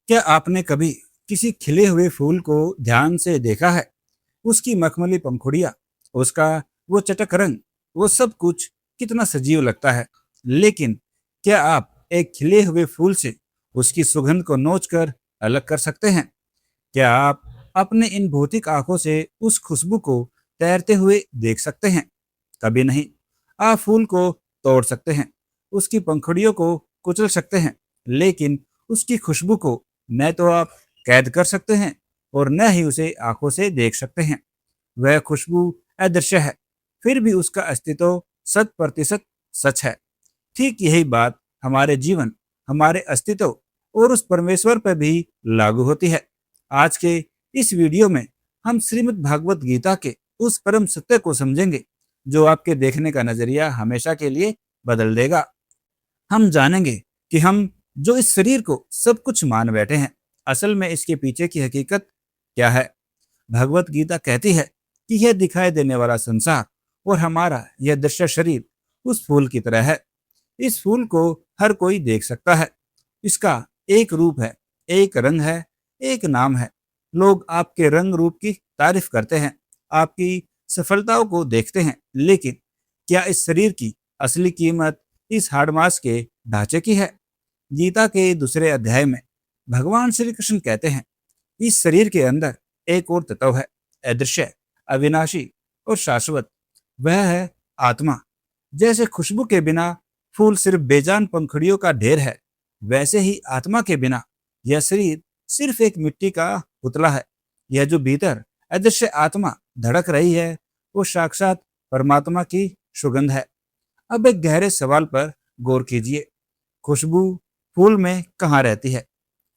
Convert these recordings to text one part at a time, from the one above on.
क्या आपने कभी किसी खिले हुए फूल को ध्यान से देखा है? उसकी मखमली पंखुड़ियाँ, उसका वो चटक रंग, वो सब कुछ कितना सजीव लगता है। लेकिन क्या आप एक खिले हुए फूल से उसकी सुगंध को नोच कर अलग कर सकते हैं? क्या आप अपने इन भौतिक आंखों से उस खुशबू को तैरते हुए देख सकते हैं? कभी नहीं। आप फूल को तोड़ सकते हैं, उसकी पंखुड़ियों को कुचल सकते हैं, लेकिन उसकी खुशबू को न तो आप कैद कर सकते हैं और न ही उसे आंखों से देख सकते हैं। वह खुशबू अदृश्य है, फिर भी उसका अस्तित्व 100% सच है। ठीक यही बात हमारे जीवन, हमारे अस्तित्व और उस परमेश्वर पर भी लागू होती है। आज के इस वीडियो में हम श्रीमद् भागवत गीता के उस परम सत्य को समझेंगे जो आपके देखने का नजरिया हमेशा के लिए बदल देगा। हम जानेंगे कि हम जो इस शरीर को सब कुछ मान बैठे हैं, असल में इसके पीछे की हकीकत क्या है। भगवत गीता कहती है कि यह दिखाई देने वाला संसार और हमारा यह दृश्य शरीर उस फूल की तरह है। इस फूल को हर कोई देख सकता है। इसका एक रूप है, एक रंग है, एक नाम है। लोग आपके रंग रूप की तारीफ करते हैं, आपकी सफलताओं को देखते हैं, लेकिन क्या इस शरीर की असली कीमत इस हाड़ मांस के ढांचे की है? गीता के दूसरे अध्याय में भगवान श्री कृष्ण कहते हैं, इस शरीर के अंदर एक और तत्व है, अदृश्य, अविनाशी और शाश्वत। वह है आत्मा। जैसे खुशबू के बिना फूल सिर्फ बेजान पंखुड़ियों का ढेर है, वैसे ही आत्मा के बिना यह शरीर सिर्फ एक मिट्टी का पुतला है। यह जो भीतर अदृश्य आत्मा धड़क रही है, वो साक्षात परमात्मा की सुगंध है। अब एक गहरे सवाल पर गौर कीजिए। खुशबू फूल में कहाँ रहती है?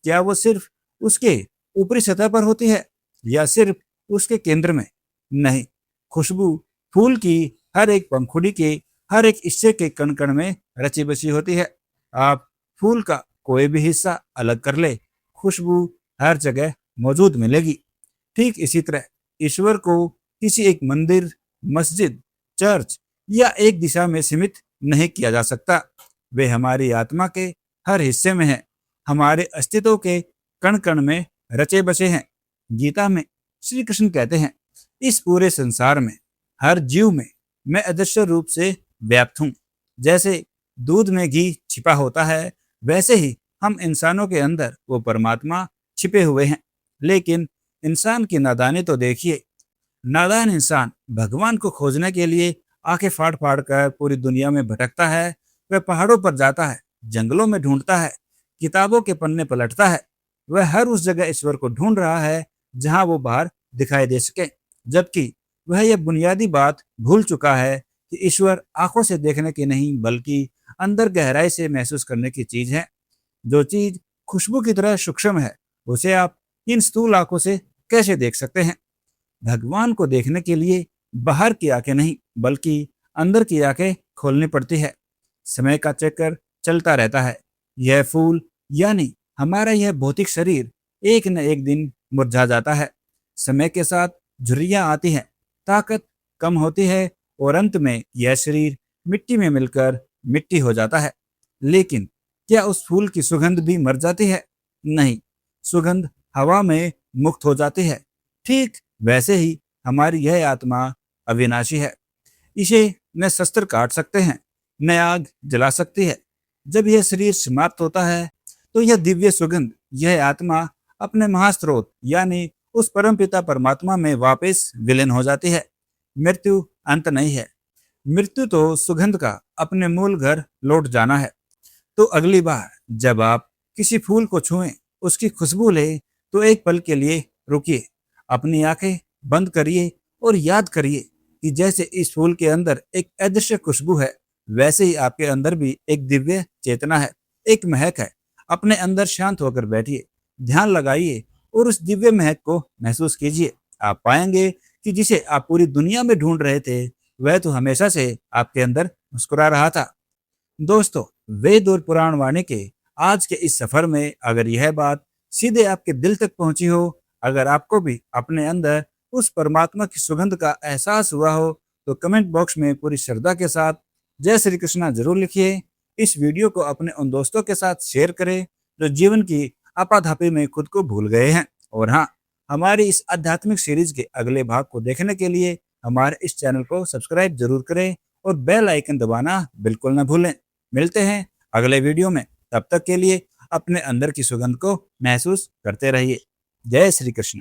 क्या वो सिर्फ उसके ऊपरी सतह पर होती है या सिर्फ उसके केंद्र में? नहीं, खुशबू फूल की हर एक पंखुड़ी के हर एक हिस्से के कण कण में रची बसी होती है। आप फूल का कोई भी हिस्सा अलग कर ले, खुशबू हर जगह मौजूद मिलेगी। ठीक इसी तरह ईश्वर को किसी एक मंदिर, मस्जिद, चर्च या एक दिशा में सीमित नहीं किया जा सकता। वे हमारी आत्मा के हर हिस्से में हैं, हमारे अस्तित्व के कण कण में रचे बसे हैं। गीता में श्री कृष्ण कहते हैं, इस पूरे संसार में हर जीव में मैं अदृश्य रूप से व्याप्त हूँ। जैसे दूध में घी छिपा होता है, वैसे ही हम इंसानों के अंदर वो परमात्मा छिपे हुए हैं। लेकिन इंसान की नादानी तो देखिए। नादान इंसान भगवान को खोजने के लिए आंखें फाड़ फाड़ कर पूरी दुनिया में भटकता है। वह पहाड़ों पर जाता है, जंगलों में ढूंढता है, किताबों के पन्ने पलटता है। वह हर उस जगह ईश्वर को ढूंढ रहा है जहां वो बाहर दिखाई दे सके, जबकि वह यह बुनियादी बात भूल चुका है कि ईश्वर आंखों से देखने की नहीं बल्कि अंदर गहराई से महसूस करने की चीज है। जो चीज खुशबू की तरह सूक्ष्म है, उसे आप इन स्थूल आंखों से कैसे देख सकते हैं? भगवान को देखने के लिए बाहर की आंखें नहीं बल्कि अंदर की आंखें खोलनी पड़ती है। समय का चक्कर चलता रहता है। यह फूल यानी हमारा यह भौतिक शरीर एक न एक दिन मुरझा जाता है। समय के साथ झुर्रियां आती हैं, ताकत कम होती है और अंत में यह शरीर मिट्टी में मिलकर मिट्टी हो जाता है। लेकिन क्या उस फूल की सुगंध भी मर जाती है? नहीं, सुगंध हवा में मुक्त हो जाती है। ठीक वैसे ही हमारी यह आत्मा अविनाशी है। इसे न शस्त्र काट सकते हैं, न आग जला सकती है। जब यह शरीर समाप्त होता है, तो यह दिव्य सुगंध, यह आत्मा अपने महास्रोत यानी उस परमपिता परमात्मा में वापस विलीन हो जाती है। मृत्यु अंत नहीं है। मृत्यु तो सुगंध का अपने मूल घर लौट जाना है। तो अगली बार जब आप किसी फूल को छुएं, उसकी खुशबू लें, तो एक पल के लिए रुकिए, अपनी आंखें बंद करिए और याद करिए कि जैसे इस फूल के अंदर एक अदृश्य खुशबू है, वैसे ही आपके अंदर भी एक दिव्य चेतना है, एक महक है। अपने अंदर शांत होकर बैठिए, ध्यान लगाइए और उस दिव्य महक को महसूस कीजिए। आप पाएंगे कि जिसे आप पूरी दुनिया में ढूंढ रहे थे, वह तो हमेशा से आपके अंदर मुस्कुरा रहा था। दोस्तों, वेद और पुराण वाणी के आज के इस सफर में अगर यह बात सीधे आपके दिल तक पहुंची हो, अगर आपको भी अपने अंदर उस परमात्मा की सुगंध का एहसास हुआ हो, तो कमेंट बॉक्स में पूरी श्रद्धा के साथ जय श्री कृष्णा जरूर लिखिए। इस वीडियो को अपने उन दोस्तों के साथ शेयर करें जो जीवन की आपाधापी में खुद को भूल गए हैं। और हाँ, हमारी इस आध्यात्मिक सीरीज के अगले भाग को देखने के लिए हमारे इस चैनल को सब्सक्राइब जरूर करें और बेल आइकन दबाना बिल्कुल ना भूलें। मिलते हैं अगले वीडियो में, तब तक के लिए अपने अंदर की सुगंध को महसूस करते रहिए। जय श्री कृष्ण।